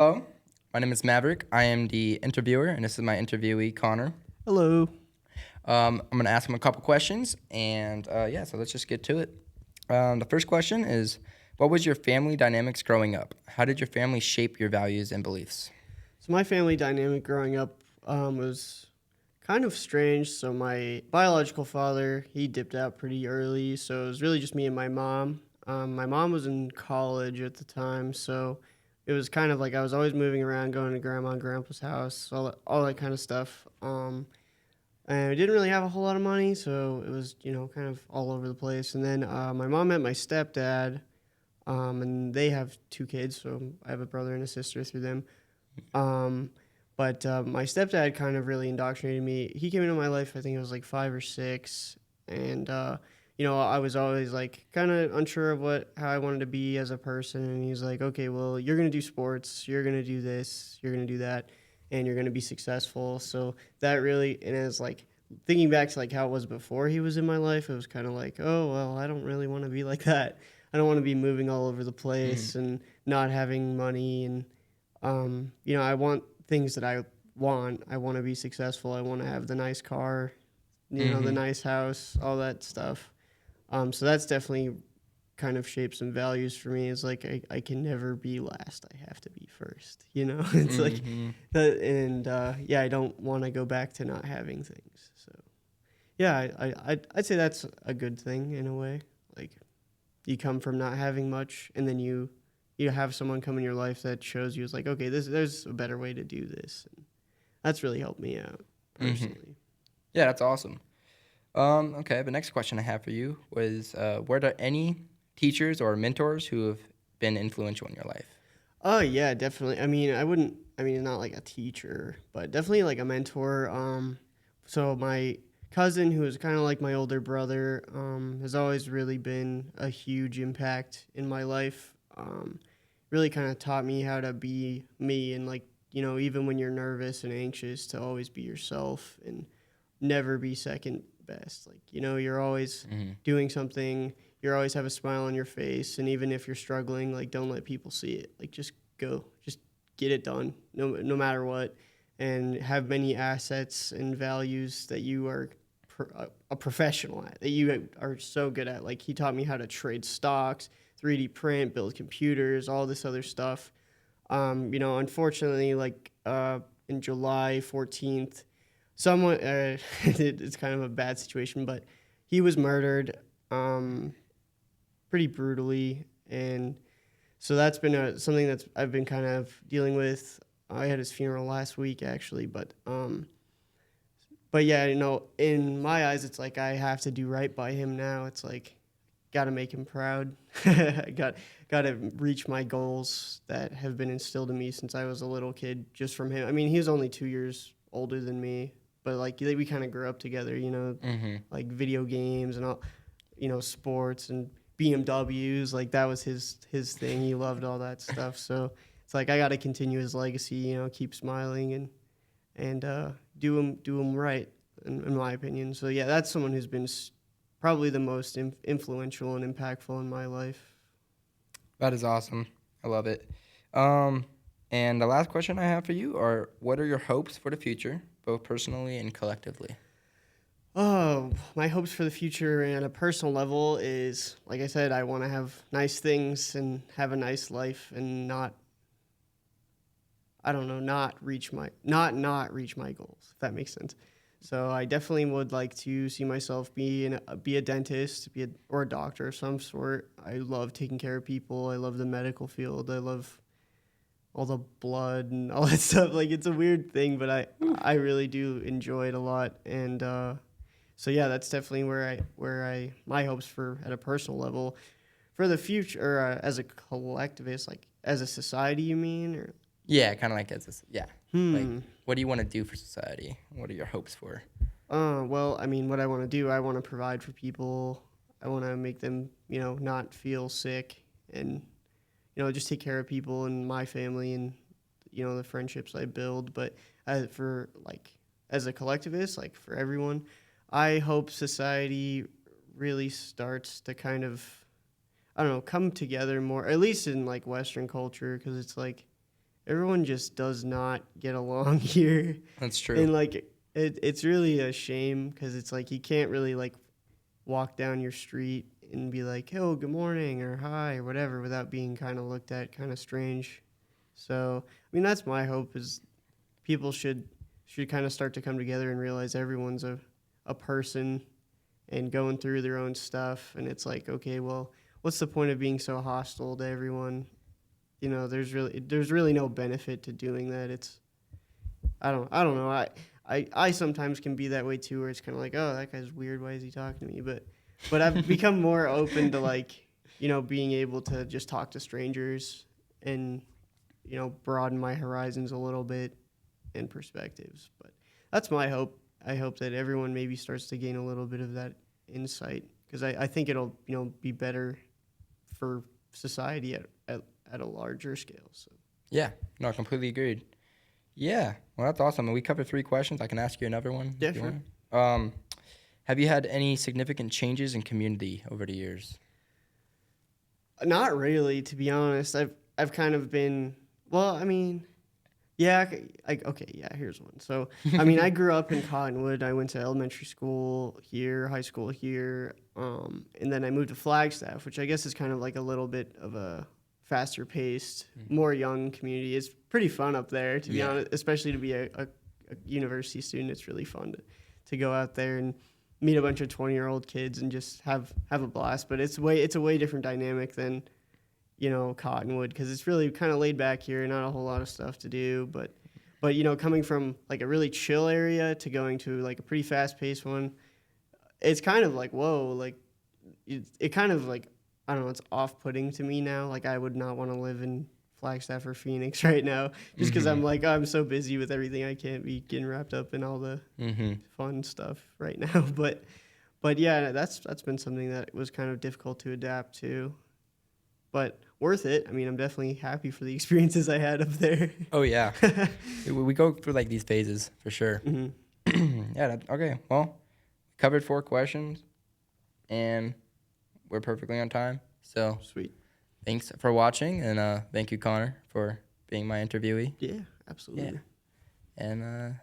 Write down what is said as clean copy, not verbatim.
Hello, my name is Maverick. I am the interviewer, and this is my interviewee, Connor. Hello. I'm going to ask him a couple questions, and yeah, so let's just get to it. The first question is, what was your family dynamics growing up? How did your family shape your values and beliefs? So my family dynamic growing up was kind of strange. So my biological father, he dipped out pretty early, so it was really just me and my mom. My mom was in college at the time, so it was kind of like I was always moving around, going to grandma and grandpa's house, all that kind of stuff. And we didn't really have a whole lot of money, so it was kind of all over the place. And then my mom met my stepdad, and they have two kids, so I have a brother and a sister through them. Um, but my stepdad kind of really indoctrinated me. He came into my life, I think I was like 5 or 6, and I was always like kind of unsure of how I wanted to be as a person. And he's like, okay, well, you're gonna do sports, you're gonna do this, you're gonna do that, and you're gonna be successful. So that really, and as like thinking back to like how it was before he was in my life, it was kind of like, oh well, I don't really want to be like that. I don't want to be moving all over the Mm-hmm. place and not having money and I want things that I want. I want to be successful. I want to have the nice car, the Mm-hmm. nice house, all that stuff. So that's definitely kind of shaped some values for me. It's like I can never be last. I have to be first. It's like Mm-hmm. that, and yeah, I don't want to go back to not having things. So yeah, I'd say that's a good thing in a way. Like you come from not having much, and then you have someone come in your life that shows you, it's like, okay, there's a better way to do this, and that's really helped me out Mm-hmm. personally. Yeah, that's awesome. Okay, the next question I have for you was, were there any teachers or mentors who have been influential in your life? Oh yeah, definitely. I mean, not like a teacher, but definitely like a mentor. So my cousin, who is kind of like my older brother, has always really been a huge impact in my life. Really kind of taught me how to be me, and like even when you're nervous and anxious, to always be yourself and never be second best. Like you're always Mm-hmm. doing something. You always have a smile on your face, and even if you're struggling, like don't let people see it. Like just go, just get it done, no matter what, and have many assets and values that you are a professional at, that you are so good at. Like he taught me how to trade stocks, 3D print, build computers, all this other stuff. Unfortunately, like in July 14th, someone it's kind of a bad situation, but he was murdered um, pretty brutally, and so that's been something that's I've been kind of dealing with. I had his funeral last week actually, but yeah, in my eyes, it's like I have to do right by him now. It's like got to make him proud. I got to reach my goals that have been instilled in me since I was a little kid, just from him. I mean, he was only 2 years older than me, but like we kind of grew up together. Mm-hmm. Like video games and all, sports and BMWs. Like that was his thing. He loved all that stuff. So it's like I got to continue his legacy. Keep smiling and do him right, in my opinion. So yeah, that's someone who's been probably the most influential and impactful in my life. That is awesome. I love it. Um, and the last question I have for you are, what are your hopes for the future, both personally and collectively? Oh, my hopes for the future and a personal level is, like I said, I want to have nice things and have a nice life and not, I don't know, not reach my goals, if that makes sense. So I definitely would like to see myself be a dentist, or a doctor of some sort. I love taking care of people. I love the medical field. I love all the blood and all that stuff. Like it's a weird thing, but I really do enjoy it a lot. And so yeah, that's definitely where I my hopes for at a personal level for the future, or as a collectivist, like as a society. You mean? Or Yeah, kind of like as this. Yeah, like hmm. what do you want to do for society? What are your hopes for? Well, I mean, what I want to do, I want to provide for people. I want to make them, not feel sick, and just take care of people and my family and the friendships I build. But for like as a collectivist, like for everyone, I hope society really starts to kind of, I don't know, come together more, at least in like Western culture, because it's like everyone just does not get along here. That's true. And like it's really a shame because it's like you can't really like walk down your street and be like, "Oh, good morning" or "Hi" or whatever without being kind of looked at kind of strange. So, I mean, that's my hope is people should kind of start to come together and realize everyone's a person and going through their own stuff, and it's like, okay, well, what's the point of being so hostile to everyone? There's really no benefit to doing that. I don't know. I sometimes can be that way too, where it's kind of like, oh, that guy's weird. Why is he talking to me? But I've become more open to like, being able to just talk to strangers and, broaden my horizons a little bit and perspectives. But that's my hope. I hope that everyone maybe starts to gain a little bit of that insight because I think it'll, be better for society at a larger scale. So. Yeah, no, completely agreed. Yeah, well, that's awesome. We covered 3 questions. I can ask you another one. Yeah, if you sure. want. Have you had any significant changes in community over the years? Not really, to be honest. I've kind of been well. I mean, yeah. Okay. Yeah. Here's one. So, I mean, I grew up in Cottonwood. I went to elementary school here, high school here, and then I moved to Flagstaff, which I guess is kind of like a little bit of a faster paced, more young community. It's pretty fun up there, to be honest. Especially to be a university student, it's really fun to go out there and meet a bunch of 20-year-old kids and just have a blast. But it's a way different dynamic than Cottonwood because it's really kind of laid back here, not a whole lot of stuff to do. But coming from like a really chill area to going to like a pretty fast paced one, it's kind of like whoa, like it kind of like I don't know, it's off putting to me now. Like I would not want to live in Flagstaff or Phoenix right now just because I'm like, I'm so busy with everything. I can't be getting wrapped up in all the fun stuff right now. But yeah, that's been something that was kind of difficult to adapt to, but worth it. I mean, I'm definitely happy for the experiences I had up there. Oh, yeah. We go through like these phases for sure. Yeah, okay. Well, covered 4 questions and we're perfectly on time. So Sweet. thanks for watching and thank you, Connor, for being my interviewee. Yeah, absolutely. Yeah. And